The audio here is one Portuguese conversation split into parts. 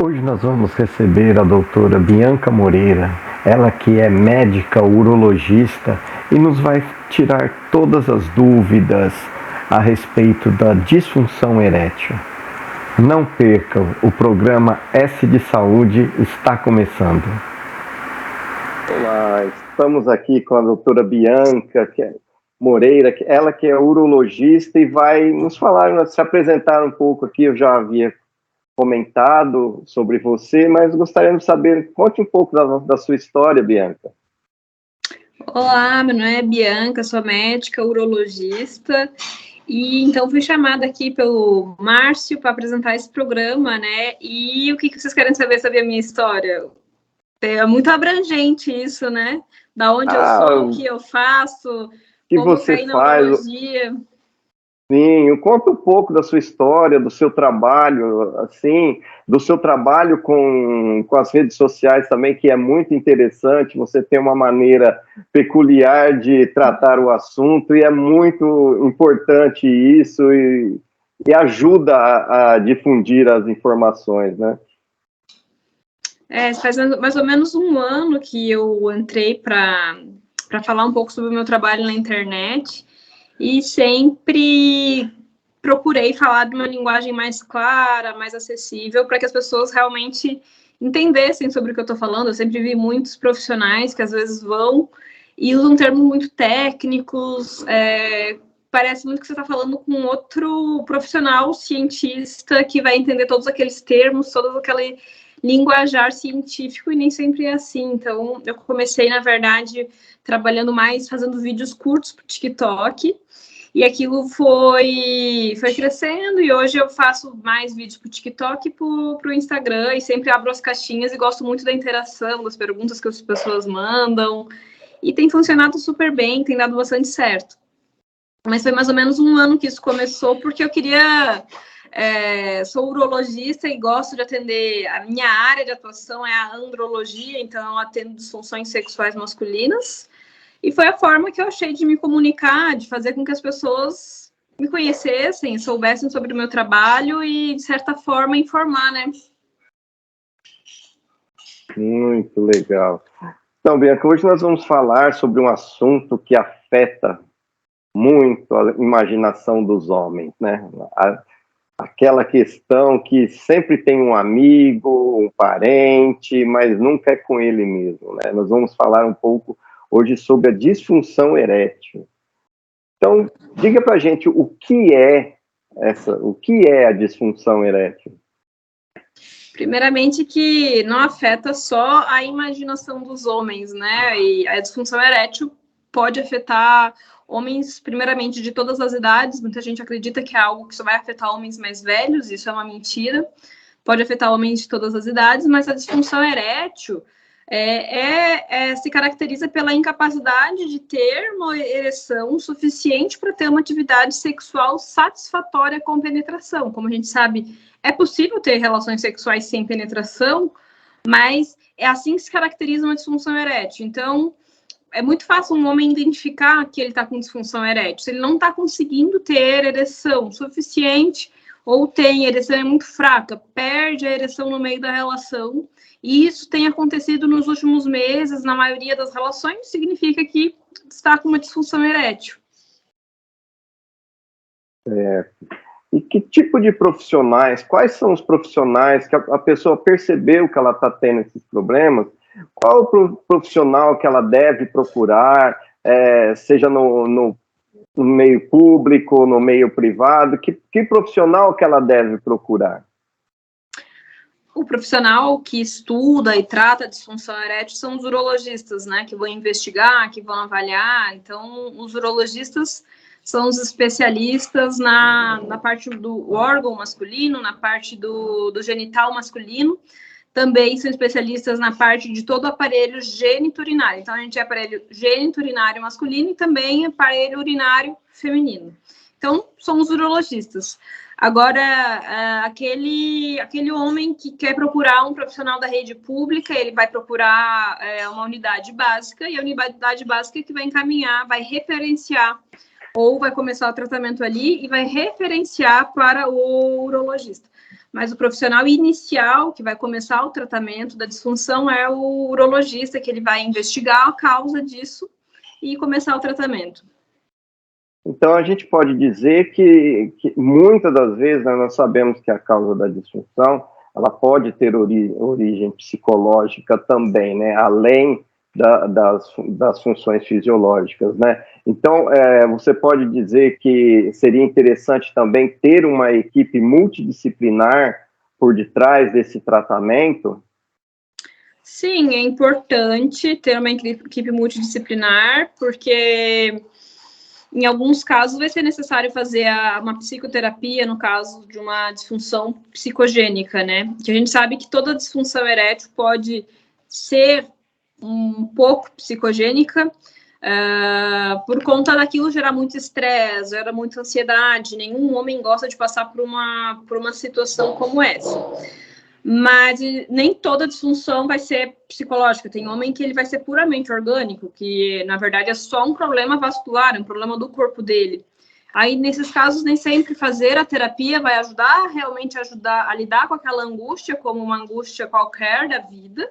Hoje nós vamos receber a doutora Bianca Moreira, ela que é médica urologista e nos vai tirar todas as dúvidas a respeito da disfunção erétil. Não percam, o programa S de Saúde está começando. Olá, estamos aqui com a doutora Bianca Moreira, ela que é urologista e vai nos falar, se apresentar um pouco aqui. Eu já havia comentado sobre você, mas gostaríamos de saber, conte um pouco da sua história, Bianca. Olá, meu nome é Bianca, sou médica urologista e então fui chamada aqui pelo Márcio para apresentar esse programa, né? E o que vocês querem saber sobre a minha história? É muito abrangente isso, né? Da onde eu sou, o que eu faço, que como você caí na faz. urologia. Sim, conta um pouco da sua história, do seu trabalho, assim, do seu trabalho com as redes sociais também, que é muito interessante. Você tem uma maneira peculiar de tratar o assunto e é muito importante isso e ajuda a difundir as informações, né? Faz mais ou menos um ano que eu entrei para falar um pouco sobre o meu trabalho na internet. E sempre procurei falar de uma linguagem mais clara, mais acessível, para que as pessoas realmente entendessem sobre o que eu estou falando. Eu sempre vi muitos profissionais que às vezes vão e usam termos muito técnicos. Parece muito que você está falando com outro profissional cientista que vai entender todos aqueles termos, todo aquele linguajar científico, e nem sempre é assim. Então, eu comecei, na verdade, trabalhando mais, fazendo vídeos curtos para o TikTok, e aquilo foi crescendo, e hoje eu faço mais vídeos para o TikTok e para o Instagram, e sempre abro as caixinhas e gosto muito da interação, das perguntas que as pessoas mandam, e tem funcionado super bem, tem dado bastante certo. Mas foi mais ou menos um ano que isso começou, porque eu queria... sou urologista e gosto de atender, a minha área de atuação é a andrologia, então eu atendo disfunções sexuais masculinas, e foi a forma que eu achei de me comunicar, de fazer com que as pessoas me conhecessem, soubessem sobre o meu trabalho e, de certa forma, informar, né? Muito legal. Então, Bianca, hoje nós vamos falar sobre um assunto que afeta muito a imaginação dos homens, né? Aquela questão que sempre tem um amigo, um parente, mas nunca é com ele mesmo, né? Nós vamos falar um pouco hoje sobre a disfunção erétil. Então, diga pra gente o que é a disfunção erétil? Primeiramente que não afeta só a imaginação dos homens, né? E a disfunção erétil pode afetar homens, primeiramente, de todas as idades. Muita gente acredita que é algo que só vai afetar homens mais velhos, isso é uma mentira. Pode afetar homens de todas as idades, mas a disfunção erétil se caracteriza pela incapacidade de ter uma ereção suficiente para ter uma atividade sexual satisfatória com penetração. Como a gente sabe, é possível ter relações sexuais sem penetração, mas é assim que se caracteriza uma disfunção erétil. Então, é muito fácil um homem identificar que ele está com disfunção erétil. Se ele não está conseguindo ter ereção suficiente, ou tem ereção muito fraca, perde a ereção no meio da relação, e isso tem acontecido nos últimos meses, na maioria das relações, significa que está com uma disfunção erétil. E que tipo de profissionais, quais são os profissionais que a pessoa percebeu que ela está tendo esses problemas? Qual o profissional que ela deve procurar, seja no meio público, no meio privado? Que profissional que ela deve procurar? O profissional que estuda e trata a disfunção erétil são os urologistas, né? Que vão investigar, que vão avaliar. Então, os urologistas são os especialistas na parte do órgão masculino, na parte do genital masculino. Também são especialistas na parte de todo o aparelho geniturinário. Então, a gente tem aparelho geniturinário masculino e também aparelho urinário feminino. Então, são os urologistas. Agora, aquele homem que quer procurar um profissional da rede pública, ele vai procurar uma unidade básica, e a unidade básica que vai encaminhar, vai referenciar, ou vai começar o tratamento ali e vai referenciar para o urologista. mas o profissional inicial, que vai começar o tratamento da disfunção, é o urologista, que ele vai investigar a causa disso e começar o tratamento. Então, a gente pode dizer que muitas das vezes, né, nós sabemos que a causa da disfunção, ela pode ter origem psicológica também, né, além das funções fisiológicas, né? Então, você pode dizer que seria interessante também ter uma equipe multidisciplinar por detrás desse tratamento? Sim, é importante ter uma equipe multidisciplinar, porque em alguns casos vai ser necessário fazer uma psicoterapia, no caso de uma disfunção psicogênica, né? Que a gente sabe que toda disfunção erétil pode ser um pouco psicogênica, por conta daquilo gerar muito estresse, gera muita ansiedade. Nenhum homem gosta de passar por uma situação como essa. Mas nem toda disfunção vai ser psicológica. Tem homem que ele vai ser puramente orgânico, que na verdade é só um problema vascular, um problema do corpo dele. Aí, nesses casos, nem sempre fazer a terapia vai realmente ajudar a lidar com aquela angústia, como uma angústia qualquer da vida,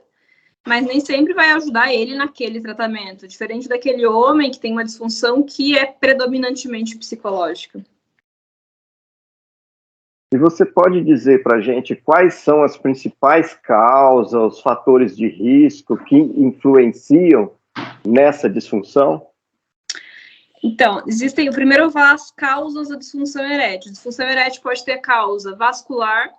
mas nem sempre vai ajudar ele naquele tratamento, diferente daquele homem que tem uma disfunção que é predominantemente psicológica. E você pode dizer para a gente quais são as principais causas, os fatores de risco que influenciam nessa disfunção? Então, existem, primeiro eu vou falar as causas da disfunção erétil. A disfunção erétil pode ter causa vascular,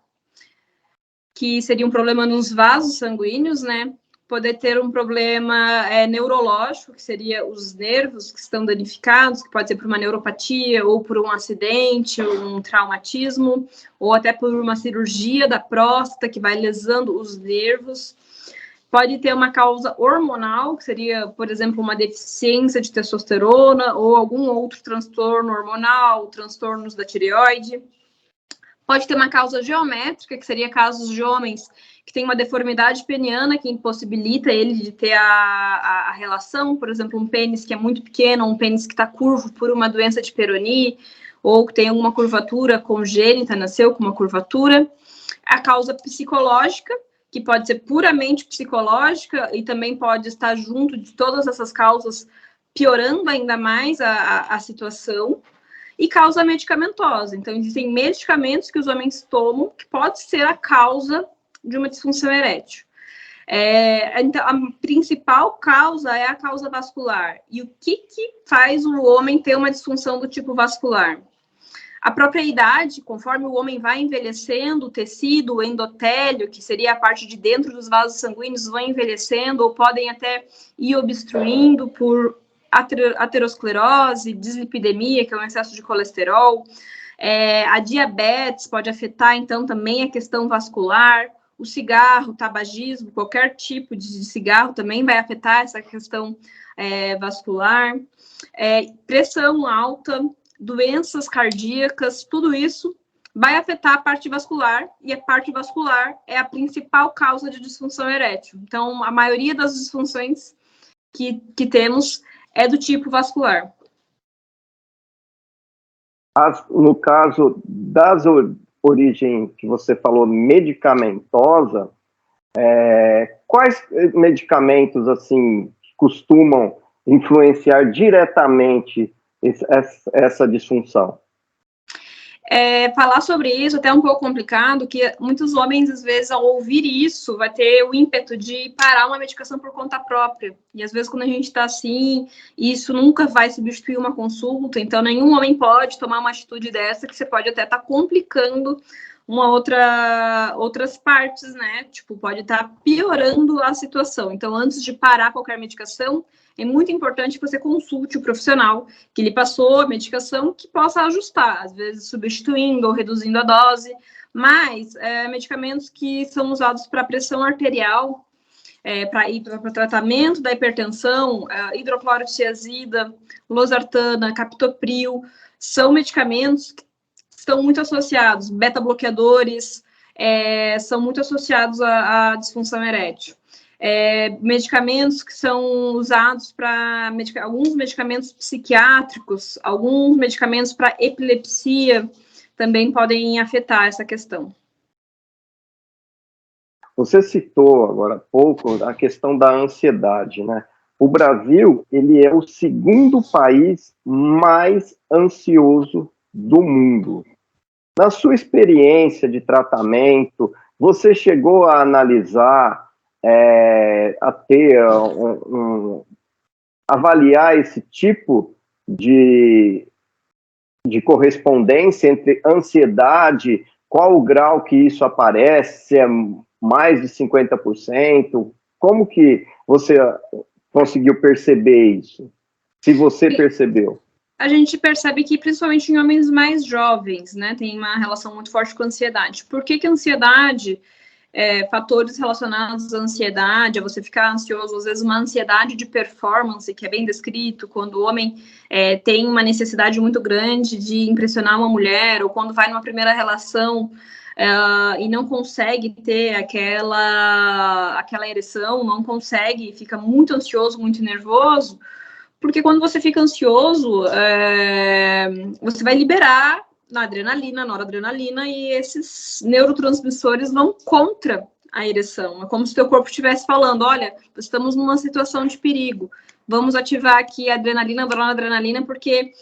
que seria um problema nos vasos sanguíneos, né? Poder ter um problema neurológico, que seria os nervos que estão danificados, que pode ser por uma neuropatia, ou por um acidente, um traumatismo, ou até por uma cirurgia da próstata, que vai lesando os nervos. Pode ter uma causa hormonal, que seria, por exemplo, uma deficiência de testosterona, ou algum outro transtorno hormonal, transtornos da tireoide. Pode ter uma causa geométrica, que seria casos de homens que têm uma deformidade peniana que impossibilita ele de ter a relação, por exemplo, um pênis que é muito pequeno, um pênis que está curvo por uma doença de Peyronie, ou que tem alguma curvatura congênita, nasceu com uma curvatura. A causa psicológica, que pode ser puramente psicológica e também pode estar junto de todas essas causas, piorando ainda mais a situação. E causa medicamentosa. Então, existem medicamentos que os homens tomam que pode ser a causa de uma disfunção erétil. Então, a principal causa é a causa vascular. E o que faz o homem ter uma disfunção do tipo vascular? A própria idade, conforme o homem vai envelhecendo, o tecido, o endotélio, que seria a parte de dentro dos vasos sanguíneos, vão envelhecendo ou podem até ir obstruindo por aterosclerose, dislipidemia, que é um excesso de colesterol. A diabetes pode afetar, então, também a questão vascular. O cigarro, o tabagismo, qualquer tipo de cigarro também vai afetar essa questão vascular. Pressão alta, doenças cardíacas, tudo isso vai afetar a parte vascular, e a parte vascular é a principal causa de disfunção erétil. Então, a maioria das disfunções que temos é do tipo vascular. No caso das origem que você falou medicamentosa, quais medicamentos assim costumam influenciar diretamente essa disfunção? Falar sobre isso até é um pouco complicado, que muitos homens, às vezes, ao ouvir isso, vai ter o ímpeto de parar uma medicação por conta própria. E, às vezes, quando a gente está assim, isso nunca vai substituir uma consulta, então nenhum homem pode tomar uma atitude dessa, que você pode até estar complicando outras partes, né? Tipo, pode estar piorando a situação. Então, antes de parar qualquer medicação, é muito importante que você consulte o profissional que lhe passou a medicação, que possa ajustar, às vezes substituindo ou reduzindo a dose, mas medicamentos que são usados para pressão arterial, para o tratamento da hipertensão, hidroclorotiazida, losartana, captopril, são medicamentos que estão muito associados, beta-bloqueadores, são muito associados à disfunção erétil. Medicamentos que são usados para alguns medicamentos psiquiátricos, alguns medicamentos para epilepsia também podem afetar essa questão. Você citou agora há pouco a questão da ansiedade, né? O Brasil, ele é o segundo país mais ansioso do mundo. Na sua experiência de tratamento, você chegou a analisar, a ter avaliar esse tipo de correspondência entre ansiedade, qual o grau que isso aparece, se é mais de 50%? Como que você conseguiu perceber isso? Se você percebeu. A gente percebe que, principalmente em homens mais jovens, né, tem uma relação muito forte com a ansiedade. Por que a ansiedade, fatores relacionados à ansiedade, a você ficar ansioso, às vezes uma ansiedade de performance, que é bem descrito, quando o homem tem uma necessidade muito grande de impressionar uma mulher, ou quando vai numa primeira relação e não consegue ter aquela ereção, não consegue, fica muito ansioso, muito nervoso, porque quando você fica ansioso, você vai liberar na adrenalina, noradrenalina, e esses neurotransmissores vão contra a ereção. É como se o teu corpo estivesse falando, olha, estamos numa situação de perigo, vamos ativar aqui a adrenalina, noradrenalina, porque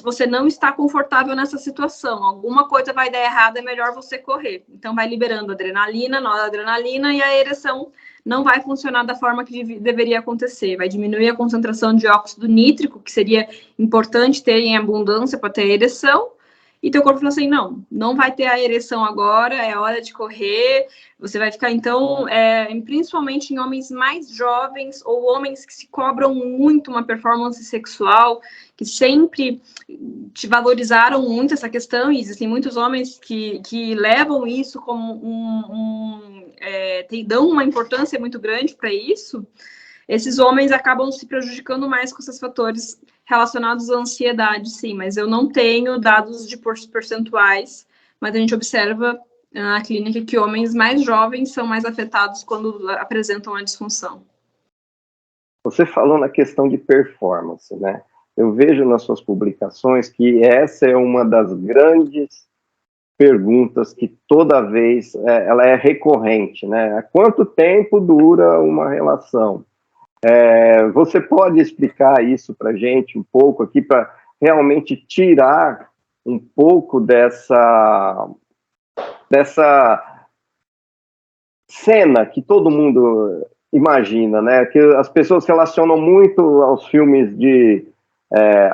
você não está confortável nessa situação, alguma coisa vai dar errado, é melhor você correr. Então vai liberando adrenalina, noradrenalina, e a ereção não vai funcionar da forma que deveria acontecer, vai diminuir a concentração de óxido nítrico, que seria importante ter em abundância para ter ereção, e teu corpo fala assim, não vai ter a ereção agora, é hora de correr, você vai ficar, então, principalmente em homens mais jovens, ou homens que se cobram muito uma performance sexual, que sempre te valorizaram muito essa questão, e existem muitos homens que levam isso como dão uma importância muito grande para isso. Esses homens acabam se prejudicando mais com esses fatores relacionados à ansiedade, sim, mas eu não tenho dados de percentuais, mas a gente observa na clínica que homens mais jovens são mais afetados quando apresentam a disfunção. Você falou na questão de performance, né? Eu vejo nas suas publicações que essa é uma das grandes perguntas que toda vez ela é recorrente, né? Há quanto tempo dura uma relação? Você pode explicar isso para a gente um pouco aqui, para realmente tirar um pouco dessa cena que todo mundo imagina, né? Que as pessoas relacionam muito aos filmes de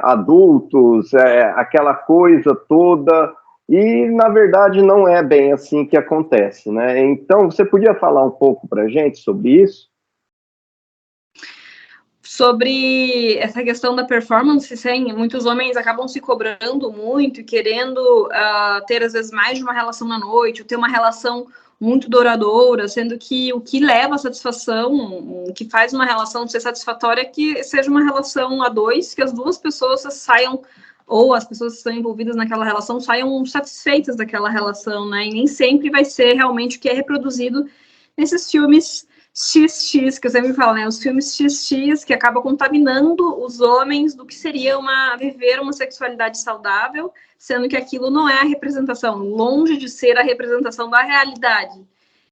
adultos, aquela coisa toda, e na verdade não é bem assim que acontece, né? Então, você podia falar um pouco para a gente sobre isso? Sobre essa questão da performance, sim, muitos homens acabam se cobrando muito e querendo ter, às vezes, mais de uma relação na noite, ou ter uma relação muito duradoura, sendo que o que leva à satisfação, o que faz uma relação ser satisfatória é que seja uma relação a dois, que as duas pessoas saiam, ou as pessoas que estão envolvidas naquela relação saiam satisfeitas daquela relação, né? E nem sempre vai ser realmente o que é reproduzido nesses filmes XX, que eu sempre falo, né? Os filmes XX que acabam contaminando os homens do que seria viver uma sexualidade saudável, sendo que aquilo não é a representação, longe de ser a representação da realidade.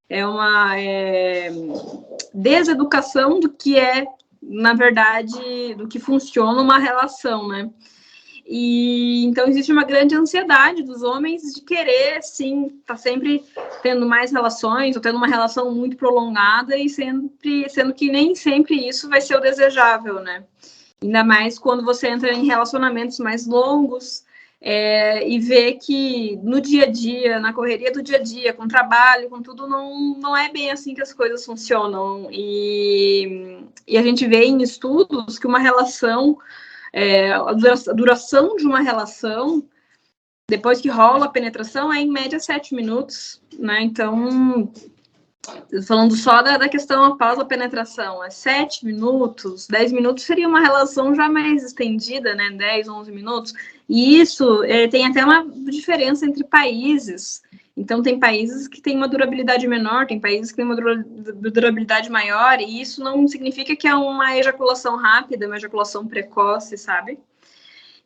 É uma deseducação do que é, na verdade, do que funciona uma relação, né? E então existe uma grande ansiedade dos homens de querer, sim, estar sempre tendo mais relações, ou tendo uma relação muito prolongada, e sendo que nem sempre isso vai ser o desejável, né? Ainda mais quando você entra em relacionamentos mais longos e vê que no dia a dia, na correria do dia a dia, com trabalho, com tudo, não é bem assim que as coisas funcionam. E a gente vê em estudos que uma relação, a duração de uma relação, depois que rola a penetração, é em média 7 minutos, né? Então, falando só da questão após a penetração, 7 minutos, 10 minutos seria uma relação já mais estendida, né? 10, 11 minutos. E isso tem até uma diferença entre países. Então, tem países que têm uma durabilidade menor, tem países que têm uma durabilidade maior, e isso não significa que é uma ejaculação rápida, uma ejaculação precoce, sabe?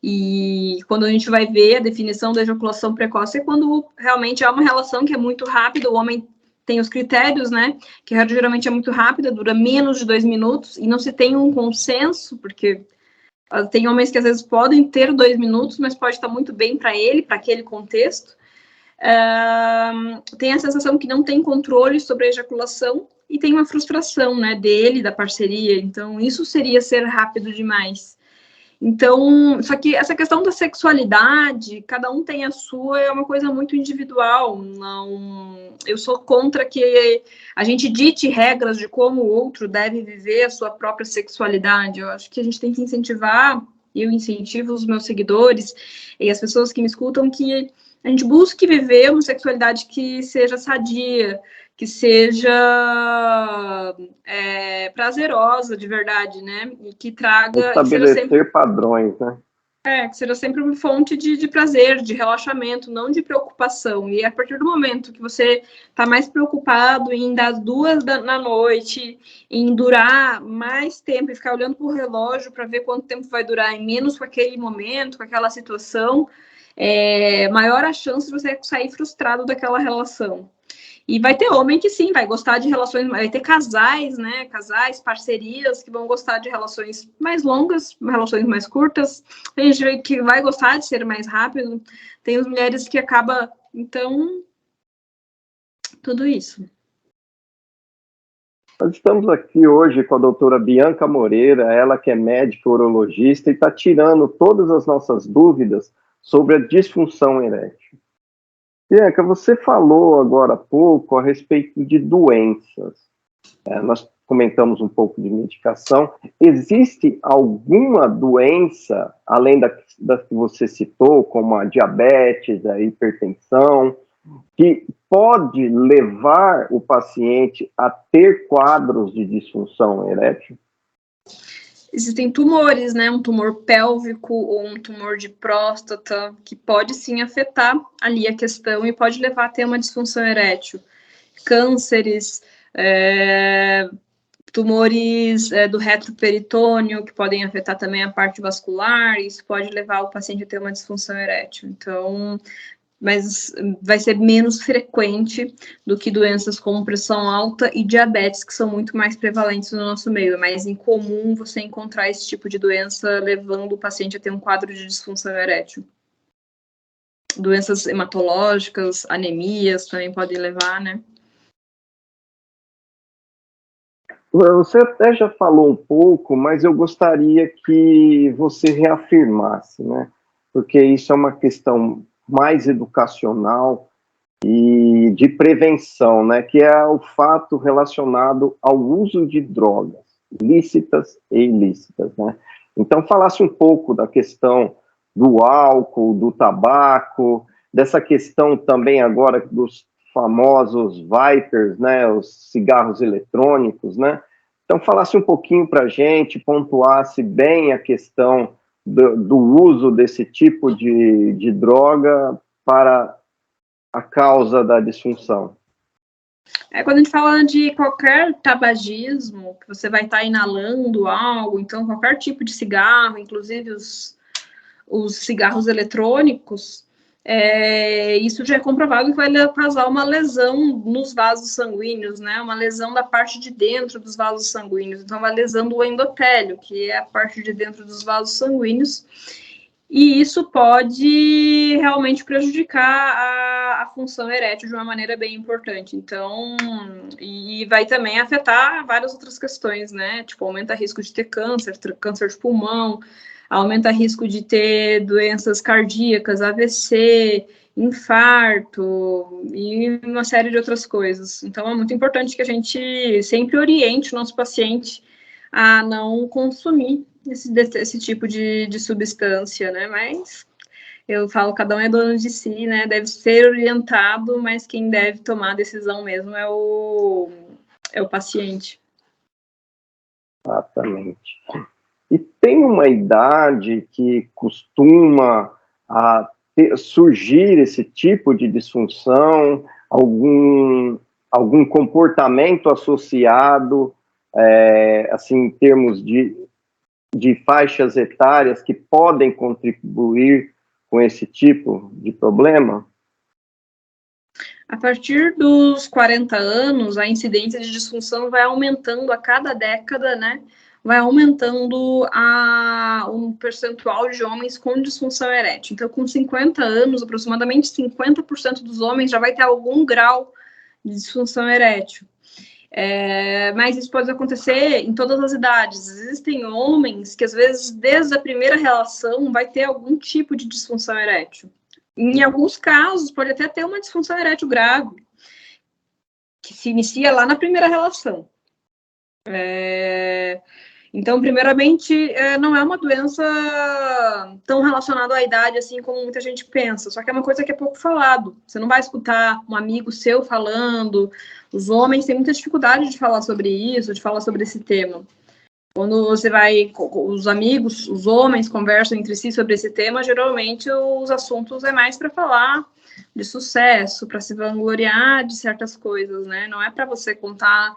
E quando a gente vai ver a definição da ejaculação precoce é quando realmente é uma relação que é muito rápida, o homem tem os critérios, né, que geralmente é muito rápida, dura menos de 2 minutos, e não se tem um consenso, porque tem homens que às vezes podem ter 2 minutos, mas pode estar muito bem para ele, para aquele contexto. Tem a sensação que não tem controle sobre a ejaculação, e tem uma frustração, né, dele, da parceria, então isso seria ser rápido demais. Então, só que essa questão da sexualidade, cada um tem a sua, é uma coisa muito individual. Não, eu sou contra que a gente dite regras de como o outro deve viver a sua própria sexualidade. Eu acho que a gente tem que incentivar, eu incentivo os meus seguidores e as pessoas que me escutam, que a gente busque viver uma sexualidade que seja sadia, que seja prazerosa de verdade, né? E que traga... Estabelecer padrões, né? Que seja sempre uma fonte de prazer, de relaxamento, não de preocupação. E a partir do momento que você está mais preocupado em das 2 da noite, em durar mais tempo, e ficar olhando para o relógio para ver quanto tempo vai durar, e menos com aquele momento, com aquela situação, maior a chance de você sair frustrado daquela relação. E vai ter homem que sim, vai gostar de relações, vai ter casais, né? Casais, parcerias que vão gostar de relações mais longas, relações mais curtas. Tem gente que vai gostar de ser mais rápido. Tem as mulheres que acaba, então, tudo isso. Nós estamos aqui hoje com a doutora Bianca Moreira, ela que é médica urologista e está tirando todas as nossas dúvidas sobre a disfunção erétil. Bianca, você falou agora há pouco a respeito de doenças. Nós comentamos um pouco de medicação. Existe alguma doença, além das que você citou, como a diabetes, a hipertensão, que pode levar o paciente a ter quadros de disfunção erétil? Existem tumores, né? Um tumor pélvico ou um tumor de próstata, que pode sim afetar ali a questão e pode levar a ter uma disfunção erétil. Cânceres, tumores do retroperitônio, que podem afetar também a parte vascular, isso pode levar o paciente a ter uma disfunção erétil. Então, mas vai ser menos frequente do que doenças como pressão alta e diabetes, que são muito mais prevalentes no nosso meio. É mais incomum você encontrar esse tipo de doença levando o paciente a ter um quadro de disfunção erétil. Doenças hematológicas, anemias também podem levar, né? Você até já falou um pouco, mas eu gostaria que você reafirmasse, né? Porque isso é uma questão mais educacional e de prevenção, né? Que é o fato relacionado ao uso de drogas, lícitas e ilícitas, né? Então, falasse um pouco da questão do álcool, do tabaco, dessa questão também agora dos famosos vapers, né? Os cigarros eletrônicos, né? Então, falasse um pouquinho para a gente, pontuasse bem a questão do uso desse tipo de droga para a causa da disfunção. Quando a gente fala de qualquer tabagismo, que você vai estar inalando algo, então qualquer tipo de cigarro, inclusive os cigarros eletrônicos, isso já é comprovado que vai causar uma lesão nos vasos sanguíneos, né? Uma lesão da parte de dentro dos vasos sanguíneos. Então, uma lesão do endotélio, que é a parte de dentro dos vasos sanguíneos. E isso pode realmente prejudicar a função erétil de uma maneira bem importante. Então, e vai também afetar várias outras questões, né? Tipo, aumenta o risco de ter câncer de pulmão, aumenta o risco de ter doenças cardíacas, AVC, infarto e uma série de outras coisas. Então, é muito importante que a gente sempre oriente o nosso paciente a não consumir esse tipo de substância, né? Mas eu falo, cada um é dono de si, né? Deve ser orientado, mas quem deve tomar a decisão mesmo é o paciente. Exatamente. E tem uma idade que costuma surgir esse tipo de disfunção, algum comportamento associado, assim, em termos de faixas etárias que podem contribuir com esse tipo de problema? A partir dos 40 anos, a incidência de disfunção vai aumentando a cada década, né? Vai aumentando um percentual de homens com disfunção erétil. Então, com 50 anos, aproximadamente 50% dos homens já vai ter algum grau de disfunção erétil. Mas isso pode acontecer em todas as idades. Existem homens que, às vezes, desde a primeira relação, vai ter algum tipo de disfunção erétil. Em alguns casos, pode até ter uma disfunção erétil grave, que se inicia lá na primeira relação. Então, primeiramente, não é uma doença tão relacionada à idade, assim, como muita gente pensa. Só que é uma coisa que é pouco falado. Você não vai escutar um amigo seu falando. Os homens têm muita dificuldade de falar sobre isso, de falar sobre esse tema. Quando você vai, os amigos, os homens conversam entre si sobre esse tema, geralmente os assuntos é mais para falar de sucesso, para se vangloriar de certas coisas, né? Não é para você contar.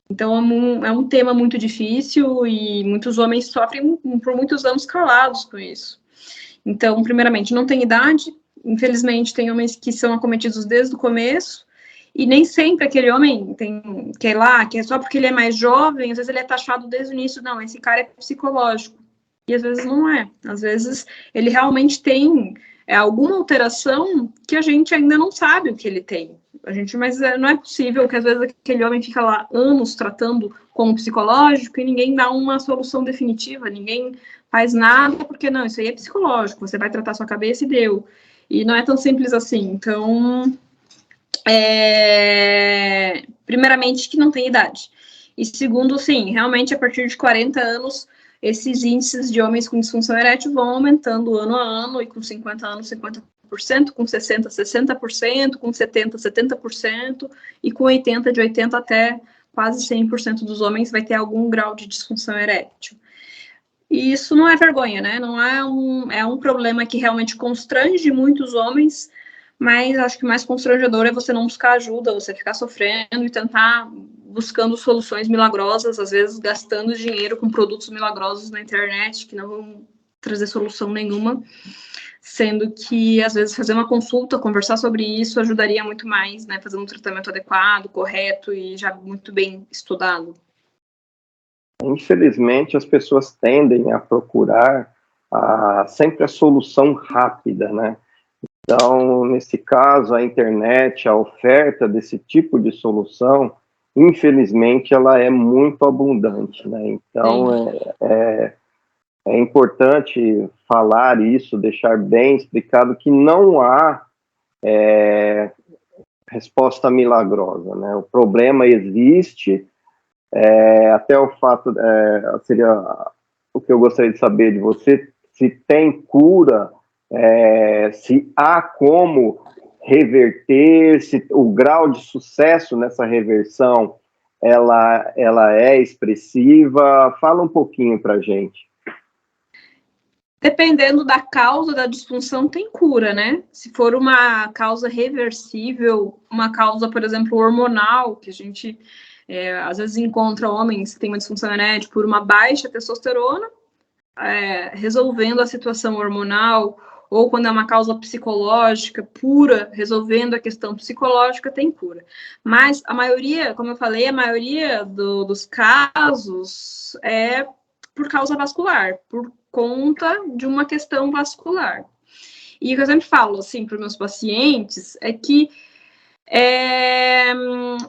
Então, é um tema muito difícil e muitos homens sofrem por muitos anos calados com isso. Então, primeiramente, não tem idade. Infelizmente, tem homens que são acometidos desde o começo. E nem sempre aquele homem que é só porque ele é mais jovem, às vezes ele é taxado desde o início, não, esse cara é psicológico. E às vezes não é. Às vezes ele realmente tem alguma alteração que a gente ainda não sabe o que ele tem. Mas não é possível que às vezes aquele homem fica lá anos tratando como psicológico e ninguém dá uma solução definitiva, ninguém faz nada, porque não, isso aí é psicológico, você vai tratar sua cabeça e deu. E não é tão simples assim. Então, primeiramente, que não tem idade. E segundo, sim, realmente, a partir de 40 anos, esses índices de homens com disfunção erétil vão aumentando ano a ano, e com 50 anos, 50%, com 60, 60%, com 70, 70%, e com 80, de 80 até quase 100% dos homens vai ter algum grau de disfunção erétil. E isso não é vergonha, né? Não é um problema que realmente constrange muitos homens, mas acho que o mais constrangedor é você não buscar ajuda, você ficar sofrendo e tentar buscando soluções milagrosas, às vezes gastando dinheiro com produtos milagrosos na internet que não vão trazer solução nenhuma, sendo que, às vezes, fazer uma consulta, conversar sobre isso ajudaria muito mais, né? Fazer um tratamento adequado, correto e já muito bem estudado. Infelizmente, as pessoas tendem a procurar sempre a solução rápida, né? Então, nesse caso, a internet, a oferta desse tipo de solução, infelizmente, ela é muito abundante, né? Então, é importante falar isso, deixar bem explicado que não há resposta milagrosa, né? O problema existe, até o fato, seria o que eu gostaria de saber de você, se tem cura, se há como reverter, se o grau de sucesso nessa reversão ela é expressiva. Fala um pouquinho para a gente. Dependendo da causa da disfunção, tem cura, né? Se for uma causa reversível, uma causa, por exemplo, hormonal, que a gente às vezes encontra homens que têm uma disfunção erétil por uma baixa testosterona, resolvendo a situação hormonal, ou quando é uma causa psicológica pura, resolvendo a questão psicológica, tem cura. Mas a maioria, como eu falei, a maioria dos casos é por causa vascular, por conta de uma questão vascular. E o que eu sempre falo, assim, para os meus pacientes é que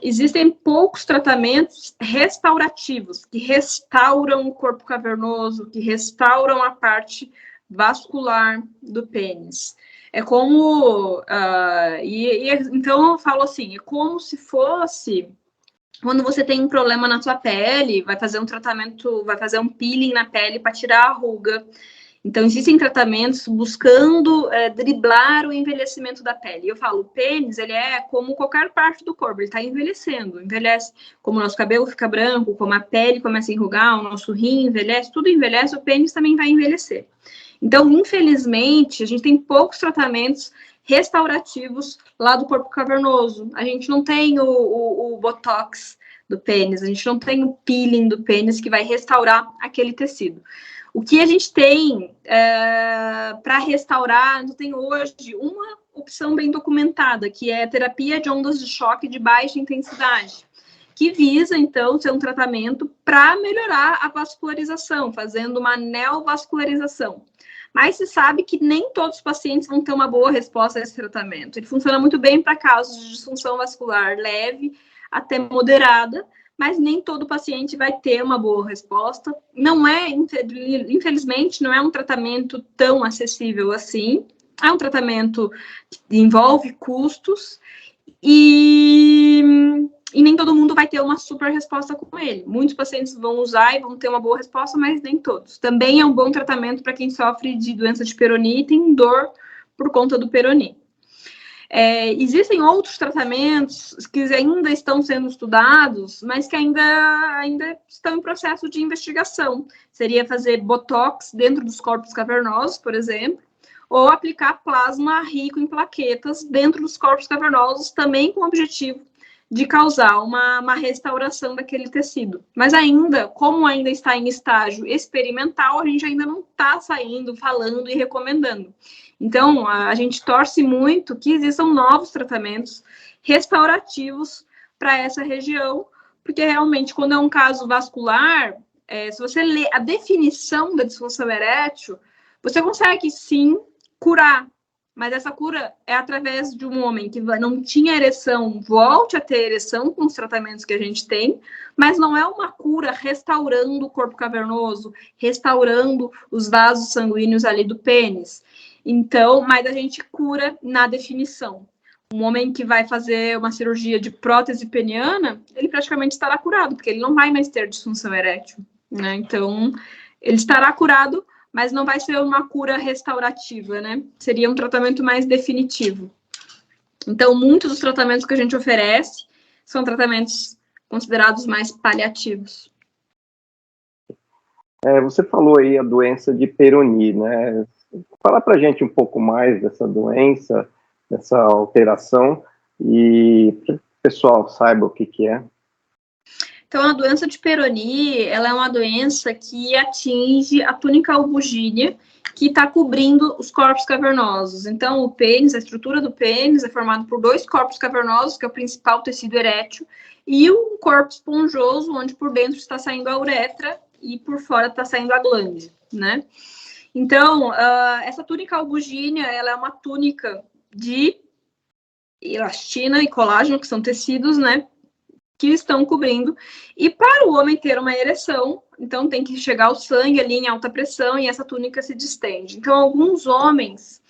existem poucos tratamentos restaurativos, que restauram o corpo cavernoso, que restauram a parte vascular do pênis. É como... então, eu falo assim, é como se fosse... Quando você tem um problema na sua pele, vai fazer um tratamento, vai fazer um peeling na pele para tirar a ruga. Então, existem tratamentos buscando driblar o envelhecimento da pele. E eu falo, o pênis, ele é como qualquer parte do corpo, ele está envelhecendo. Envelhece como o nosso cabelo fica branco, como a pele começa a enrugar, o nosso rim envelhece, tudo envelhece, o pênis também vai envelhecer. Então, infelizmente, a gente tem poucos tratamentos restaurativos lá do corpo cavernoso. A gente não tem o botox do pênis, a gente não tem o peeling do pênis que vai restaurar aquele tecido. O que a gente tem para restaurar, a gente tem hoje opção bem documentada, que é a terapia de ondas de choque de baixa intensidade, que visa, então, ser um tratamento para melhorar a vascularização, fazendo uma neovascularização. Mas se sabe que nem todos os pacientes vão ter uma boa resposta a esse tratamento. Ele funciona muito bem para casos de disfunção vascular leve até moderada, mas nem todo paciente vai ter uma boa resposta. Não é, infelizmente, não é um tratamento tão acessível assim. É um tratamento que envolve custos e nem todo mundo vai ter uma super resposta com ele. Muitos pacientes vão usar e vão ter uma boa resposta, mas nem todos. Também é um bom tratamento para quem sofre de doença de Peyronie e tem dor por conta do Peyronie. Existem outros tratamentos que ainda estão sendo estudados, mas que ainda estão em processo de investigação. Seria fazer botox dentro dos corpos cavernosos, por exemplo, ou aplicar plasma rico em plaquetas dentro dos corpos cavernosos, também com o objetivo de causar uma restauração daquele tecido. Mas ainda, como ainda está em estágio experimental, a gente ainda não está saindo, falando e recomendando. Então, a gente torce muito que existam novos tratamentos restaurativos para essa região, porque realmente, quando é um caso vascular, se você lê a definição da disfunção erétil, você consegue, sim, curar. Mas essa cura é através de um homem que não tinha ereção, volte a ter ereção com os tratamentos que a gente tem, mas não é uma cura restaurando o corpo cavernoso, restaurando os vasos sanguíneos ali do pênis. Então, mas a gente cura na definição. Um homem que vai fazer uma cirurgia de prótese peniana, ele praticamente estará curado, porque ele não vai mais ter disfunção erétil, né? Então, ele estará curado, mas não vai ser uma cura restaurativa, né? Seria um tratamento mais definitivo. Então, muitos dos tratamentos que a gente oferece são tratamentos considerados mais paliativos. Você falou aí a doença de Peyronie, né? Fala pra gente um pouco mais dessa doença, dessa alteração, e para o pessoal saiba o que é. Então, a doença de Peyronie, ela é uma doença que atinge a túnica albugínea, que está cobrindo os corpos cavernosos. Então, o pênis, a estrutura do pênis é formado por 2 corpos cavernosos, que é o principal tecido erétil, e um corpo esponjoso, onde por dentro está saindo a uretra e por fora está saindo a glande, né? Então, essa túnica albugínea, ela é uma túnica de elastina e colágeno, que são tecidos, né, que estão cobrindo, e para o homem ter uma ereção, então tem que chegar o sangue ali em alta pressão e essa túnica se distende. Então, alguns homens,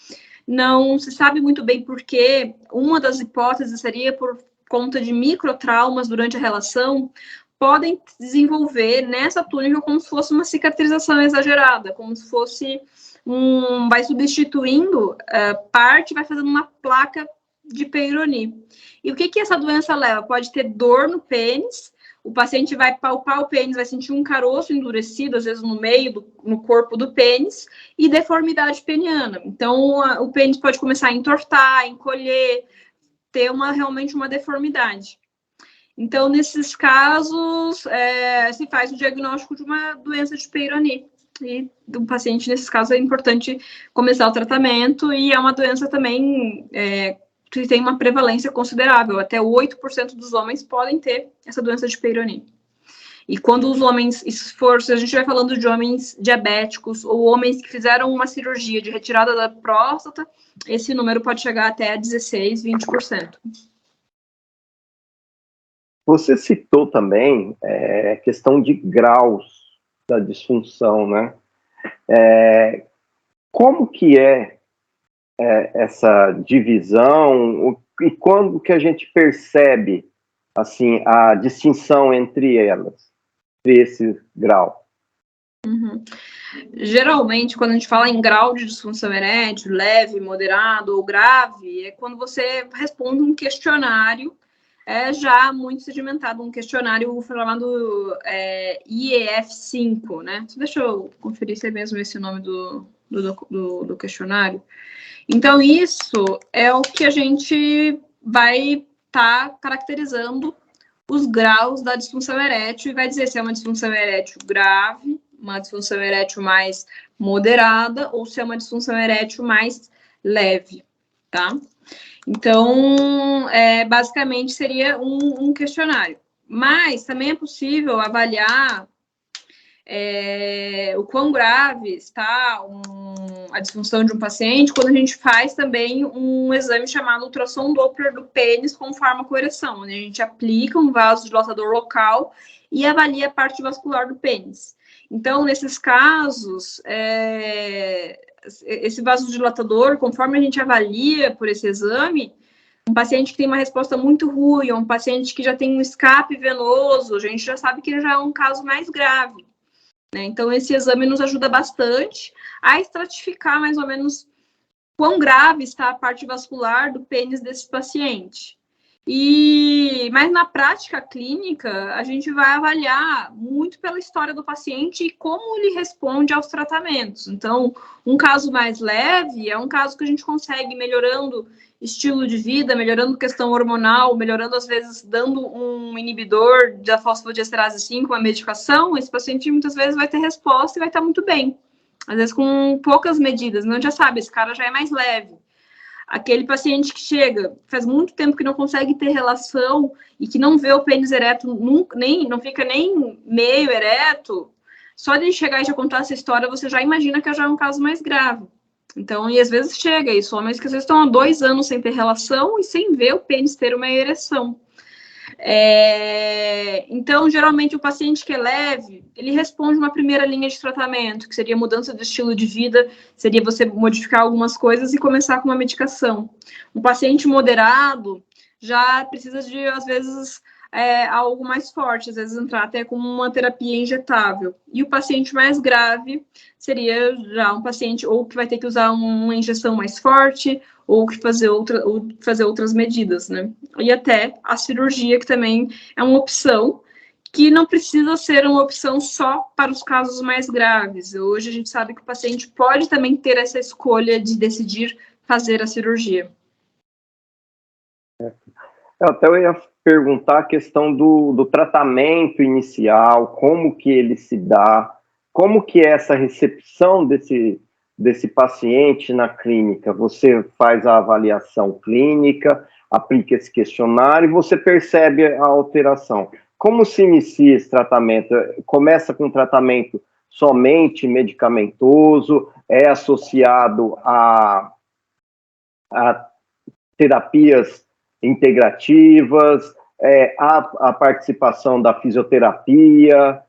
não se sabe muito bem por quê, uma das hipóteses seria por conta de microtraumas durante a relação, podem desenvolver nessa túnica como se fosse uma cicatrização exagerada, como se fosse vai substituindo parte, vai fazendo uma placa de Peyronie. E o que essa doença leva? Pode ter dor no pênis, o paciente vai palpar o pênis, vai sentir um caroço endurecido, às vezes no meio, no corpo do pênis, e deformidade peniana. Então, o pênis pode começar a entortar, encolher, ter realmente uma deformidade. Então, nesses casos, se faz o diagnóstico de uma doença de Peyronie. E do paciente, nesses casos, é importante começar o tratamento, e é uma doença também que tem uma prevalência considerável. Até 8% dos homens podem ter essa doença de Peyronie. E quando os homens, se a gente vai falando de homens diabéticos ou homens que fizeram uma cirurgia de retirada da próstata, esse número pode chegar até 16%, 20%. Você citou também a questão de graus da disfunção, né? Como que essa divisão e quando que a gente percebe assim a distinção entre elas, entre esse grau? Uhum. Geralmente, quando a gente fala em grau de disfunção erétil, leve, moderado ou grave, é quando você responde um questionário já muito sedimentado, um questionário chamado IEF-5, né? Deixa eu conferir se é mesmo esse o nome do questionário. Então, isso é o que a gente vai estar caracterizando os graus da disfunção erétil e vai dizer se é uma disfunção erétil grave, uma disfunção erétil mais moderada ou se é uma disfunção erétil mais leve. tá? Então, basicamente, seria um questionário. Mas também é possível avaliar o quão grave está a disfunção de um paciente quando a gente faz também um exame chamado ultrassom Doppler do pênis com farmacoereção, onde a gente aplica um vasodilatador local e avalia a parte vascular do pênis. Então, nesses casos, esse vasodilatador, conforme a gente avalia por esse exame, um paciente que tem uma resposta muito ruim, um paciente que já tem um escape venoso, a gente já sabe que ele já é um caso mais grave, né? Então, esse exame nos ajuda bastante a estratificar mais ou menos quão grave está a parte vascular do pênis desse paciente. Mas na prática clínica, a gente vai avaliar muito pela história do paciente e como ele responde aos tratamentos. Então, um caso mais leve é um caso que a gente consegue melhorando estilo de vida, melhorando questão hormonal, melhorando, às vezes, dando um inibidor da fosfodiesterase 5, uma medicação, esse paciente muitas vezes vai ter resposta e vai estar muito bem. Às vezes com poucas medidas, não já sabe, esse cara já é mais leve. Aquele paciente que chega, faz muito tempo que não consegue ter relação e que não vê o pênis ereto, não fica nem meio ereto, só de chegar e já contar essa história, você já imagina que já é um caso mais grave. Então, e às vezes chega isso, homens que às vezes estão há 2 anos sem ter relação e sem ver o pênis ter uma ereção. Então, geralmente, o paciente que é leve, ele responde uma primeira linha de tratamento, que seria mudança de estilo de vida, seria você modificar algumas coisas e começar com uma medicação. Um paciente moderado já precisa de, às vezes, algo mais forte, às vezes entrar até com uma terapia injetável. E o paciente mais grave seria já um paciente ou que vai ter que usar uma injeção mais forte, ou que fazer outras medidas, né? E até a cirurgia, que também é uma opção, que não precisa ser uma opção só para os casos mais graves. Hoje a gente sabe que o paciente pode também ter essa escolha de decidir fazer a cirurgia. Eu ia perguntar a questão do tratamento inicial, como que ele se dá, como que é essa recepção desse paciente na clínica. Você faz a avaliação clínica, aplica esse questionário e você percebe a alteração. Como se inicia esse tratamento? Começa com tratamento somente medicamentoso, é associado a terapias integrativas, a participação da fisioterapia,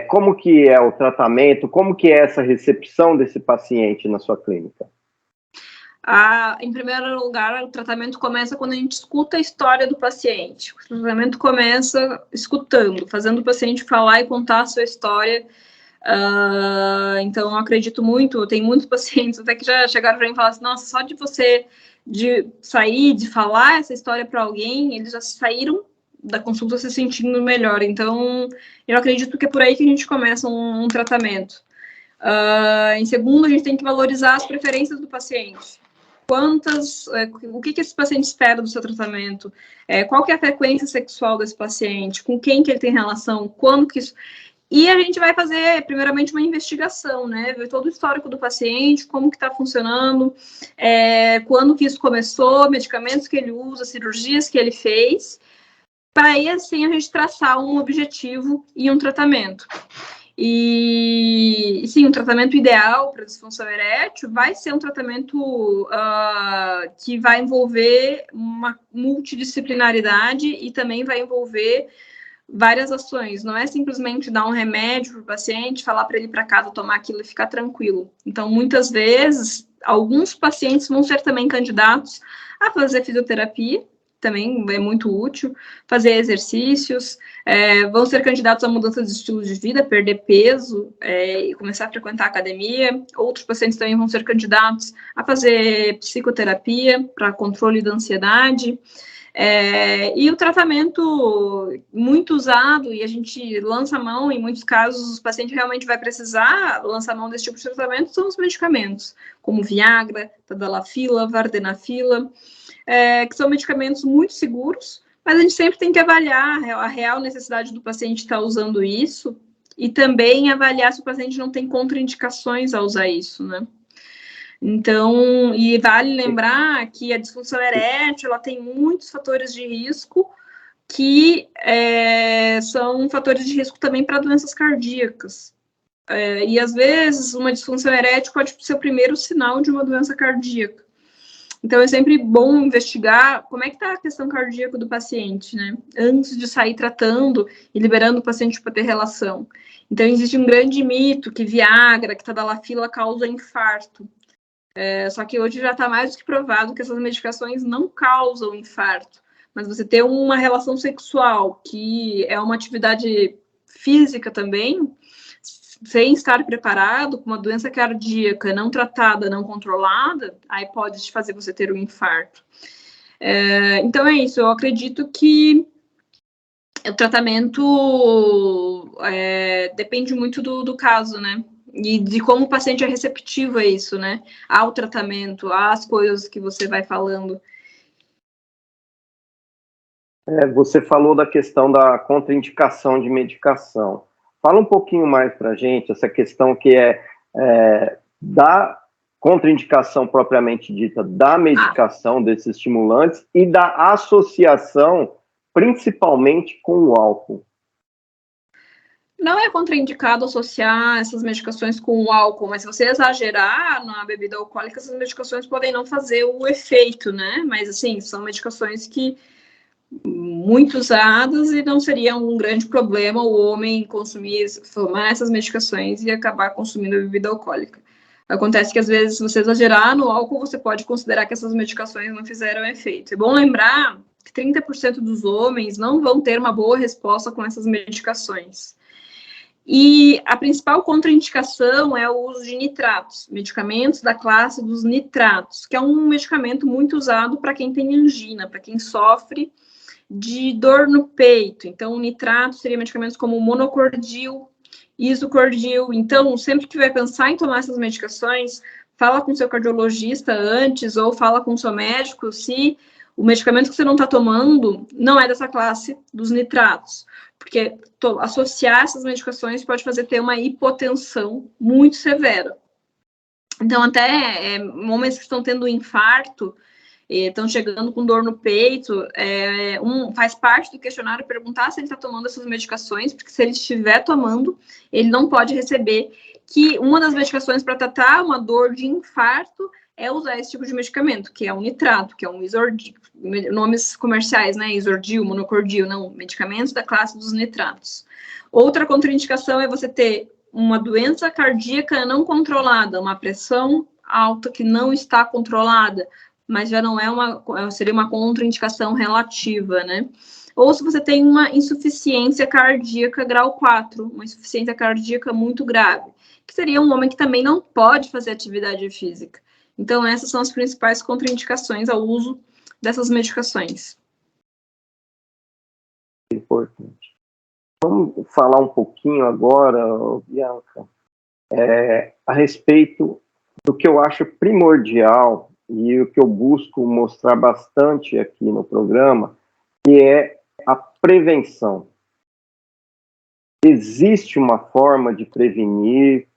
como que é o tratamento, como que é essa recepção desse paciente na sua clínica? Em primeiro lugar, o tratamento começa quando a gente escuta a história do paciente. O tratamento começa escutando, fazendo o paciente falar e contar a sua história. Então, eu acredito muito, tem muitos pacientes até que já chegaram para mim e falaram assim, nossa, só de você sair, de falar essa história para alguém, eles já saíram da consulta se sentindo melhor. Então, eu acredito que é por aí que a gente começa um tratamento. Em segundo, a gente tem que valorizar as preferências do paciente. O que esse paciente espera do seu tratamento? Qual que é a frequência sexual desse paciente? Com quem que ele tem relação? Quando que isso... E a gente vai fazer, primeiramente, uma investigação, né? Ver todo o histórico do paciente, como que está funcionando, quando que isso começou, medicamentos que ele usa, cirurgias que ele fez, para aí, assim, a gente traçar um objetivo e um tratamento. E sim, um tratamento ideal para disfunção erétil vai ser um tratamento que vai envolver uma multidisciplinaridade e também vai envolver várias ações. Não é simplesmente dar um remédio para o paciente, falar para ele ir para casa tomar aquilo e ficar tranquilo. Então, muitas vezes, alguns pacientes vão ser também candidatos a fazer fisioterapia, também é muito útil, fazer exercícios, vão ser candidatos a mudança de estilo de vida, perder peso e começar a frequentar a academia. Outros pacientes também vão ser candidatos a fazer psicoterapia para controle da ansiedade. E o tratamento muito usado, e a gente lança a mão, em muitos casos, o paciente realmente vai precisar lançar a mão desse tipo de tratamento, são os medicamentos, como Viagra, Tadalafila, Vardenafila, que são medicamentos muito seguros, mas a gente sempre tem que avaliar a real necessidade do paciente estar usando isso e também avaliar se o paciente não tem contraindicações a usar isso, né? Então, e vale lembrar que a disfunção erétil, ela tem muitos fatores de risco que são fatores de risco também para doenças cardíacas. E às vezes uma disfunção erétil pode ser o primeiro sinal de uma doença cardíaca. Então é sempre bom investigar como é que está a questão cardíaca do paciente, né? Antes de sair tratando e liberando o paciente para ter relação. Então existe um grande mito que Viagra, que Tadalafila causa infarto. Só que hoje já está mais do que provado que essas medicações não causam infarto. Mas você ter uma relação sexual, que é uma atividade física também, sem estar preparado, com uma doença cardíaca não tratada, não controlada, aí pode fazer você ter um infarto. Então é isso, eu acredito que o tratamento depende muito do caso, né? E de como o paciente é receptivo a isso, né? Ao tratamento, às coisas que você vai falando. Você falou da questão da contraindicação de medicação. Fala um pouquinho mais para a gente, essa questão que da contraindicação propriamente dita da medicação, desses estimulantes, e da associação, principalmente com o álcool. Não é contraindicado associar essas medicações com o álcool, mas se você exagerar na bebida alcoólica, essas medicações podem não fazer o efeito, né? Mas, assim, são medicações que muito usadas e não seria um grande problema o homem tomar essas medicações e acabar consumindo a bebida alcoólica. Acontece que, às vezes, se você exagerar no álcool, você pode considerar que essas medicações não fizeram efeito. É bom lembrar que 30% dos homens não vão ter uma boa resposta com essas medicações. E a principal contraindicação é o uso de nitratos, medicamentos da classe dos nitratos, que é um medicamento muito usado para quem tem angina, para quem sofre de dor no peito. Então, o nitrato seria medicamentos como monocordil, isocordil. Então, sempre que vai pensar em tomar essas medicações, fala com seu cardiologista antes ou fala com seu médico se o medicamento que você não está tomando não é dessa classe dos nitratos. Porque associar essas medicações pode fazer ter uma hipotensão muito severa. Então, até homens que estão tendo infarto, estão chegando com dor no peito, faz parte do questionário perguntar se ele está tomando essas medicações, porque se ele estiver tomando, ele não pode receber, que uma das medicações para tratar uma dor de infarto é usar esse tipo de medicamento, que é um nitrato, que é um isordil, nomes comerciais, né, isordil, monocordil, não, medicamentos da classe dos nitratos. Outra contraindicação é você ter uma doença cardíaca não controlada, uma pressão alta que não está controlada, mas já não seria uma contraindicação relativa, né? Ou se você tem uma insuficiência cardíaca grau 4, uma insuficiência cardíaca muito grave, que seria um homem que também não pode fazer atividade física. Então, essas são as principais contraindicações ao uso dessas medicações. Importante. Vamos falar um pouquinho agora, Bianca, a respeito do que eu acho primordial e o que eu busco mostrar bastante aqui no programa, que é a prevenção. Existe uma forma de prevenir?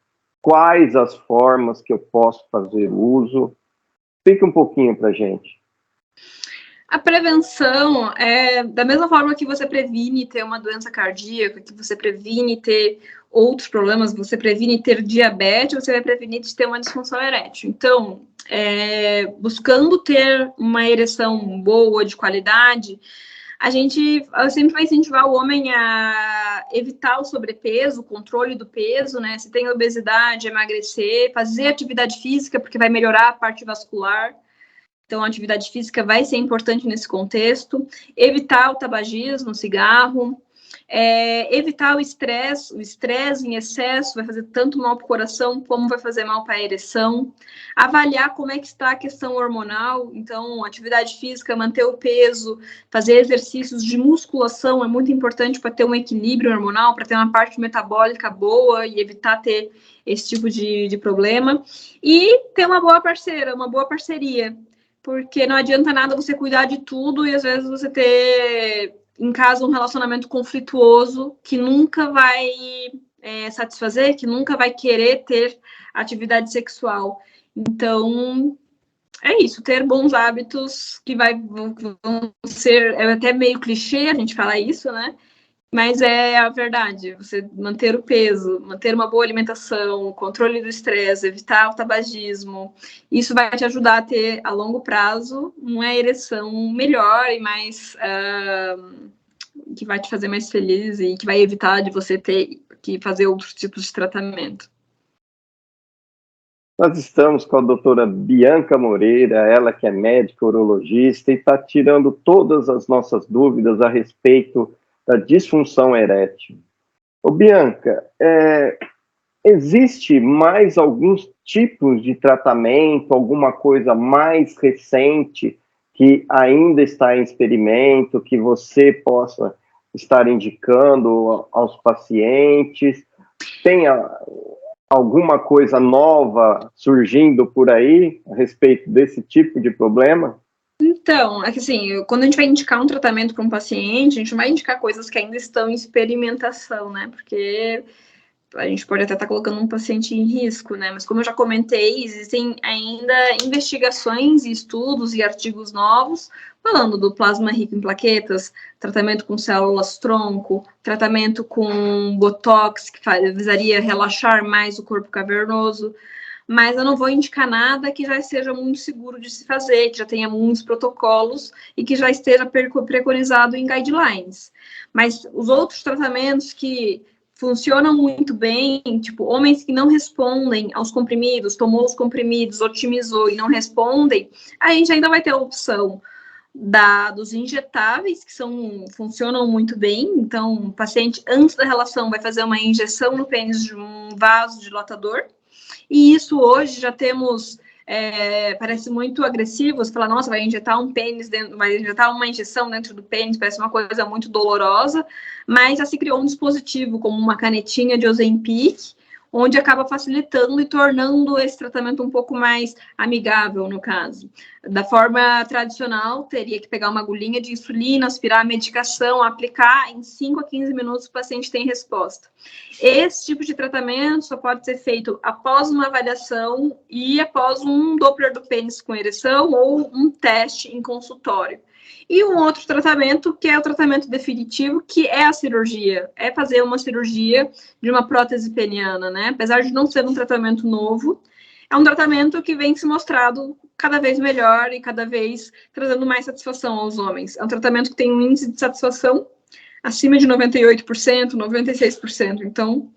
Quais as formas que eu posso fazer uso? Explique um pouquinho para a gente. A prevenção é da mesma forma que você previne ter uma doença cardíaca, que você previne ter outros problemas, você previne ter diabetes, você vai prevenir de ter uma disfunção erétil. Então, buscando ter uma ereção boa, de qualidade, eu sempre vai incentivar o homem a evitar o sobrepeso, o controle do peso, né? Se tem obesidade, emagrecer, fazer atividade física, porque vai melhorar a parte vascular. Então, a atividade física vai ser importante nesse contexto. Evitar o tabagismo, o cigarro. Evitar o estresse em excesso vai fazer tanto mal para o coração como vai fazer mal para a ereção. Avaliar como é que está a questão hormonal, então atividade física, manter o peso, fazer exercícios de musculação é muito importante para ter um equilíbrio hormonal, para ter uma parte metabólica boa e evitar ter esse tipo de problema. E ter uma boa parceria, porque não adianta nada você cuidar de tudo e às vezes você ter em casa um relacionamento conflituoso que nunca vai satisfazer, que nunca vai querer ter atividade sexual. Então, é isso, ter bons hábitos que vão ser, é até meio clichê a gente falar isso, né? Mas é a verdade, você manter o peso, manter uma boa alimentação, controle do estresse, evitar o tabagismo, isso vai te ajudar a ter, a longo prazo, uma ereção melhor e mais, que vai te fazer mais feliz e que vai evitar de você ter que fazer outros tipos de tratamento. Nós estamos com a doutora Bianca Moreira, ela que é médica urologista e está tirando todas as nossas dúvidas a respeito da disfunção erétil. Ô Bianca, existe mais alguns tipos de tratamento, alguma coisa mais recente que ainda está em experimento, que você possa estar indicando aos pacientes? Tem alguma coisa nova surgindo por aí a respeito desse tipo de problema? Então, é que assim, quando a gente vai indicar um tratamento para um paciente, a gente não vai indicar coisas que ainda estão em experimentação, né? Porque a gente pode até estar colocando um paciente em risco, né? Mas como eu já comentei, existem ainda investigações e estudos e artigos novos falando do plasma rico em plaquetas, tratamento com células-tronco, tratamento com botox, que visaria relaxar mais o corpo cavernoso, mas eu não vou indicar nada que já seja muito seguro de se fazer, que já tenha muitos protocolos e que já esteja preconizado em guidelines. Mas os outros tratamentos que funcionam muito bem, tipo, homens que não respondem aos comprimidos, tomou os comprimidos, otimizou e não respondem, aí já ainda vai ter a opção dos injetáveis, que funcionam muito bem. Então, o paciente, antes da relação, vai fazer uma injeção no pênis de um vasodilatador, e isso hoje já temos, parece muito agressivo, você fala, nossa, vai injetar um pênis dentro, vai injetar uma injeção dentro do pênis, parece uma coisa muito dolorosa, mas já se criou um dispositivo como uma canetinha de Ozempic, onde acaba facilitando e tornando esse tratamento um pouco mais amigável, no caso. Da forma tradicional, teria que pegar uma agulhinha de insulina, aspirar a medicação, aplicar, em 5 a 15 minutos o paciente tem resposta. Esse tipo de tratamento só pode ser feito após uma avaliação e após um Doppler do pênis com ereção ou um teste em consultório. E um outro tratamento, que é o tratamento definitivo, que é a cirurgia. É fazer uma cirurgia de uma prótese peniana, né? Apesar de não ser um tratamento novo, é um tratamento que vem se mostrado cada vez melhor e cada vez trazendo mais satisfação aos homens. É um tratamento que tem um índice de satisfação acima de 98%, 96%. Então,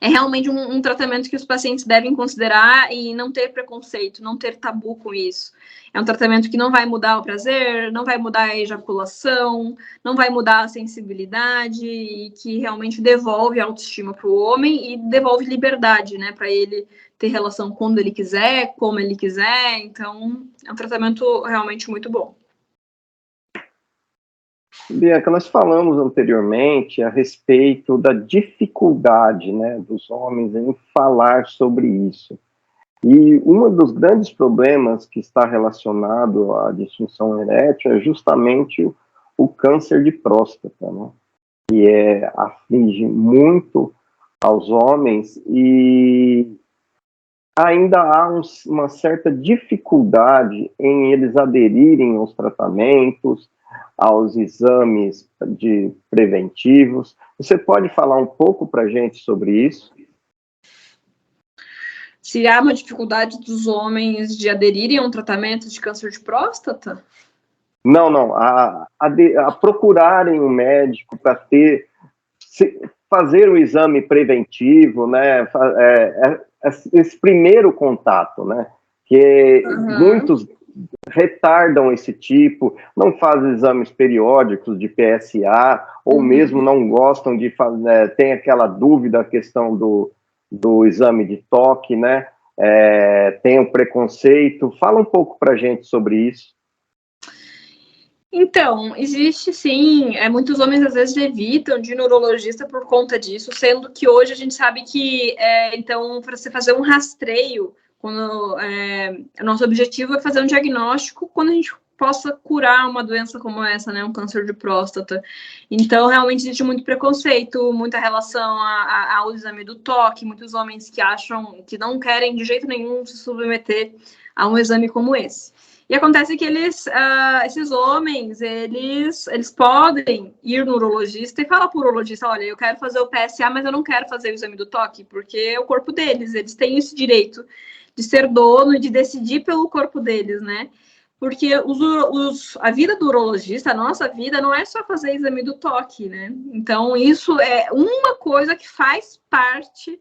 é realmente um tratamento que os pacientes devem considerar e não ter preconceito, não ter tabu com isso. É um tratamento que não vai mudar o prazer, não vai mudar a ejaculação, não vai mudar a sensibilidade e que realmente devolve a autoestima para o homem e devolve liberdade, né, para ele ter relação quando ele quiser, como ele quiser. Então, é um tratamento realmente muito bom. Bianca, nós falamos anteriormente a respeito da dificuldade, né, dos homens em falar sobre isso. E um dos grandes problemas que está relacionado à disfunção erétil é justamente o câncer de próstata, né, que aflige muito aos homens e ainda há uma certa dificuldade em eles aderirem aos tratamentos, aos exames preventivos. Você pode falar um pouco para a gente sobre isso? Se há uma dificuldade dos homens de aderirem a um tratamento de câncer de próstata? Não. A procurarem um médico para fazer o exame preventivo, né? Esse primeiro contato, né? Que muitos retardam esse tipo, não fazem exames periódicos de PSA, ou mesmo não gostam de fazer, tem aquela dúvida, a questão do exame de toque, né? Tem um preconceito. Fala um pouco para a gente sobre isso. Então, existe sim, muitos homens às vezes evitam de ir no urologista por conta disso, sendo que hoje a gente sabe que, então, para você fazer um rastreio, o nosso objetivo é fazer um diagnóstico quando a gente possa curar uma doença como essa, né, um câncer de próstata. Então, realmente existe muito preconceito, muita relação ao exame do toque, muitos homens que acham que não querem de jeito nenhum se submeter a um exame como esse. E acontece que esses homens, eles podem ir no urologista e falar para o urologista, olha, eu quero fazer o PSA, mas eu não quero fazer o exame do toque, porque é o corpo deles, eles têm esse direito de ser dono e de decidir pelo corpo deles, né? Porque a vida do urologista, a nossa vida, não é só fazer exame do toque, né? Então, isso é uma coisa que faz parte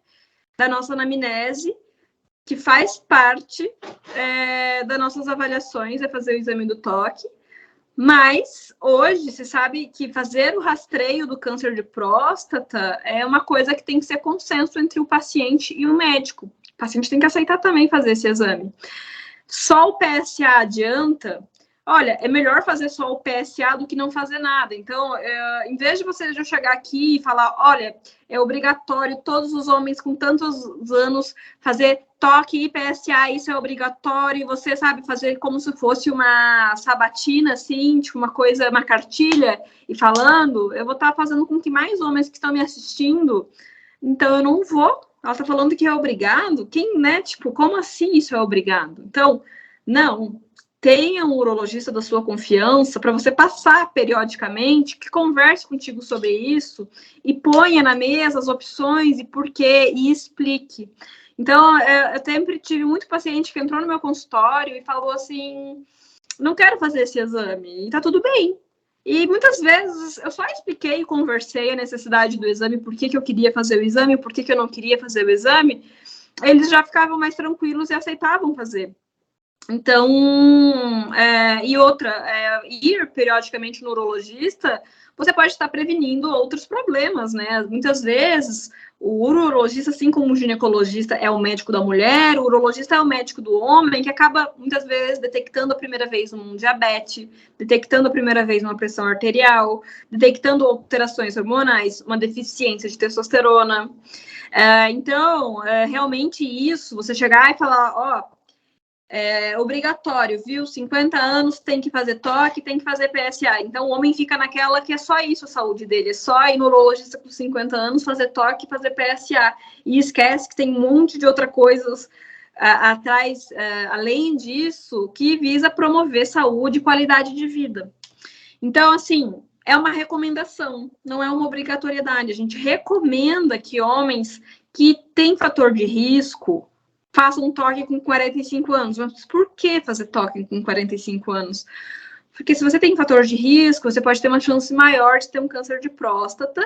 da nossa anamnese, que faz parte das nossas avaliações, é fazer o exame do toque. Mas, hoje, se sabe que fazer o rastreio do câncer de próstata é uma coisa que tem que ser consenso entre o paciente e o médico. O paciente tem que aceitar também fazer esse exame. Só o PSA adianta? Olha, é melhor fazer só o PSA do que não fazer nada. Então, em vez de você já chegar aqui e falar, olha, é obrigatório todos os homens com tantos anos fazer toque e PSA, isso é obrigatório, e você sabe fazer como se fosse uma sabatina, assim, tipo uma coisa, uma cartilha, e falando, eu vou estar fazendo com que mais homens que estão me assistindo, então eu não vou. Ela está falando que é obrigado? Quem, né? Tipo, como assim isso é obrigado? Então, não. Tenha um urologista da sua confiança para você passar periodicamente, que converse contigo sobre isso e ponha na mesa as opções e porquê e explique. Então, eu sempre tive muito paciente que entrou no meu consultório e falou assim, não quero fazer esse exame, e tá tudo bem. E muitas vezes eu só expliquei e conversei a necessidade do exame, por que eu queria fazer o exame, por que eu não queria fazer o exame, eles já ficavam mais tranquilos e aceitavam fazer. Então, ir periodicamente no urologista, você pode estar prevenindo outros problemas, né? Muitas vezes, o urologista, assim como o ginecologista é o médico da mulher, o urologista é o médico do homem, que acaba, muitas vezes, detectando a primeira vez um diabetes, detectando a primeira vez uma pressão arterial, detectando alterações hormonais, uma deficiência de testosterona. Então, realmente isso, você chegar e falar, ó, é obrigatório, viu? 50 anos tem que fazer toque, tem que fazer PSA. Então, o homem fica naquela que é só isso a saúde dele, é só ir no urologista com 50 anos, fazer toque e fazer PSA. E esquece que tem um monte de outras coisas atrás, além disso, que visa promover saúde e qualidade de vida. Então, assim, é uma recomendação, não é uma obrigatoriedade. A gente recomenda que homens que têm fator de risco façam um toque com 45 anos. Mas por que fazer toque com 45 anos? Porque se você tem fator de risco, você pode ter uma chance maior de ter um câncer de próstata,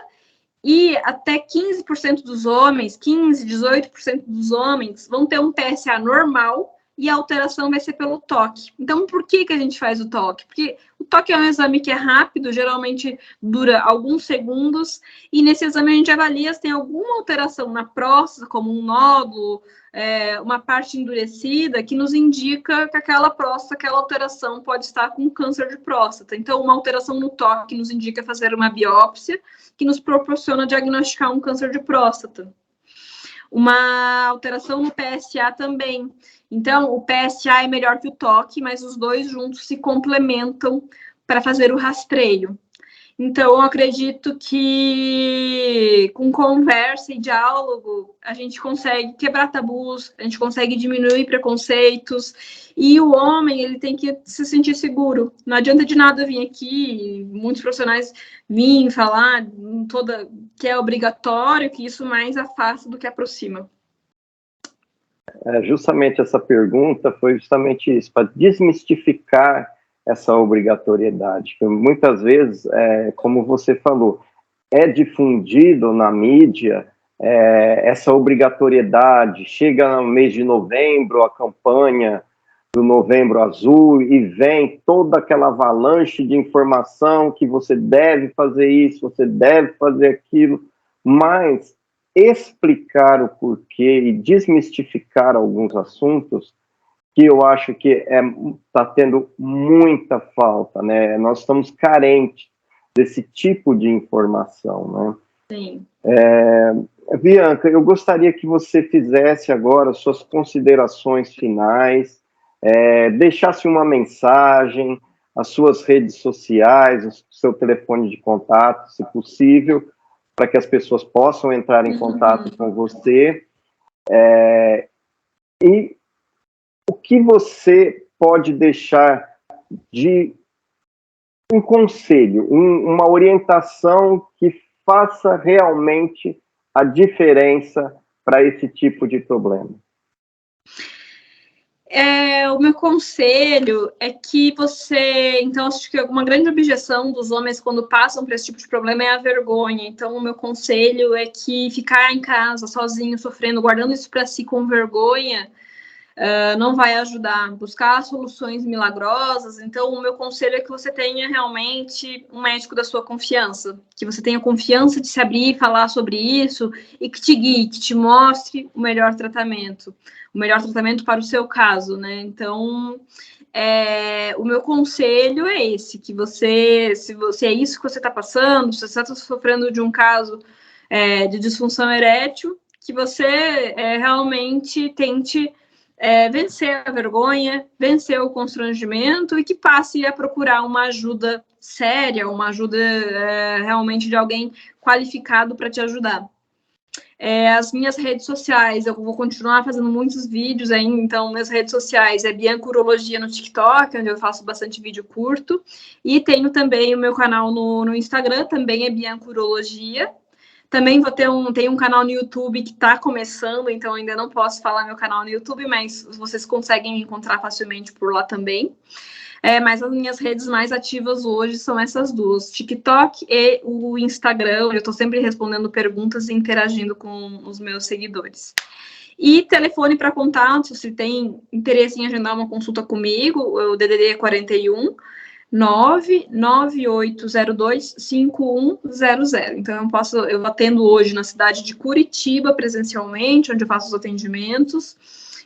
e até 15% dos homens, 15%, 18% dos homens vão ter um PSA normal, e a alteração vai ser pelo toque. Então, por que a gente faz o toque? Porque o toque é um exame que é rápido, geralmente dura alguns segundos, e nesse exame a gente avalia se tem alguma alteração na próstata, como um nódulo, uma parte endurecida, que nos indica que aquela próstata, aquela alteração pode estar com câncer de próstata. Então, uma alteração no toque nos indica fazer uma biópsia, que nos proporciona diagnosticar um câncer de próstata. Uma alteração no PSA também. Então, o PSA é melhor que o toque, mas os dois juntos se complementam para fazer o rastreio. Então, eu acredito que com conversa e diálogo, a gente consegue quebrar tabus, a gente consegue diminuir preconceitos, e o homem, ele tem que se sentir seguro. Não adianta de nada vir aqui, muitos profissionais virem falar que é obrigatório, que isso mais afasta do que aproxima. Justamente essa pergunta foi justamente isso, para desmistificar essa obrigatoriedade, que muitas vezes, como você falou, é difundido na mídia essa obrigatoriedade. Chega no mês de novembro, a campanha do Novembro Azul, e vem toda aquela avalanche de informação que você deve fazer isso, você deve fazer aquilo, mas explicar o porquê e desmistificar alguns assuntos, que eu acho que está tendo muita falta, né? Nós estamos carentes desse tipo de informação, né? Sim. Bianca, eu gostaria que você fizesse agora suas considerações finais, deixasse uma mensagem, as suas redes sociais, o seu telefone de contato, se possível, para que as pessoas possam entrar em contato com você. E o que você pode deixar de um conselho, uma orientação que faça realmente a diferença para esse tipo de problema? O meu conselho é que você... Então, acho que uma grande objeção dos homens quando passam por esse tipo de problema é a vergonha. Então, o meu conselho é que ficar em casa, sozinho, sofrendo, guardando isso para si com vergonha, não vai ajudar. Buscar soluções milagrosas. Então, o meu conselho é que você tenha realmente um médico da sua confiança, que você tenha confiança de se abrir e falar sobre isso e que te guie, que te mostre o melhor tratamento para o seu caso, né? Então, o meu conselho é esse, que você, se é isso que você está passando, se você está sofrendo de um caso de disfunção erétil, que você realmente tente vencer a vergonha, vencer o constrangimento e que passe a procurar uma ajuda séria, uma ajuda realmente de alguém qualificado para te ajudar. As minhas redes sociais, eu vou continuar fazendo muitos vídeos ainda, então minhas redes sociais é Bianca Urologia no TikTok, onde eu faço bastante vídeo curto, e tenho também o meu canal no Instagram, também é Bianca Urologia. Também tenho um canal no YouTube que está começando, então ainda não posso falar meu canal no YouTube, mas vocês conseguem me encontrar facilmente por lá também. Mas as minhas redes mais ativas hoje são essas duas, TikTok e o Instagram, onde eu estou sempre respondendo perguntas e interagindo com os meus seguidores. E telefone para contato, se tem interesse em agendar uma consulta comigo, o DDD é 41 99802-5100. Então, eu atendo hoje na cidade de Curitiba, presencialmente, onde eu faço os atendimentos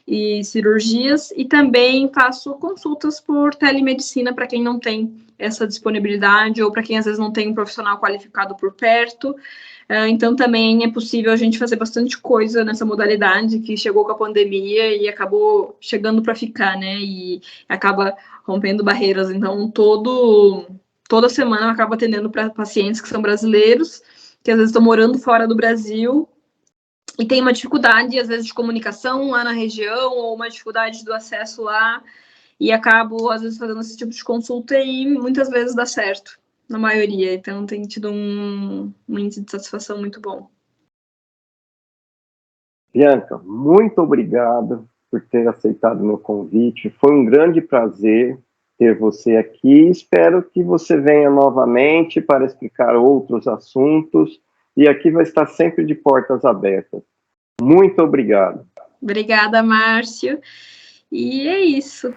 e cirurgias, e também faço consultas por telemedicina para quem não tem essa disponibilidade, ou para quem às vezes não tem um profissional qualificado por perto. Então, também é possível a gente fazer bastante coisa nessa modalidade que chegou com a pandemia e acabou chegando para ficar, né? E acaba rompendo barreiras. Então, toda semana eu acabo atendendo para pacientes que são brasileiros, que às vezes estão morando fora do Brasil e tem uma dificuldade, às vezes, de comunicação lá na região, ou uma dificuldade do acesso lá, e acabo, às vezes, fazendo esse tipo de consulta e muitas vezes dá certo, na maioria. Então, tem tido um índice de satisfação muito bom. Bianca, muito obrigado por ter aceitado o meu convite. Foi um grande prazer ter você aqui. Espero que você venha novamente para explicar outros assuntos. E aqui vai estar sempre de portas abertas. Muito obrigado. Obrigada, Márcio. E é isso.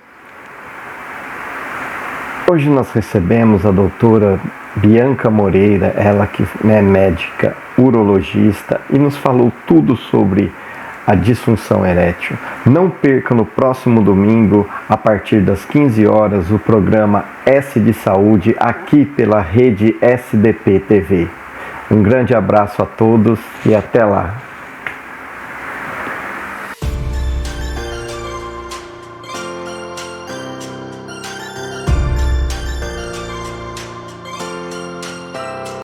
Hoje nós recebemos a doutora Bianca Moreira, ela que é médica, urologista, e nos falou tudo sobre a disfunção erétil. Não perca no próximo domingo, a partir das 15 horas, o programa S de Saúde, aqui pela rede SDP TV. Um grande abraço a todos e até lá.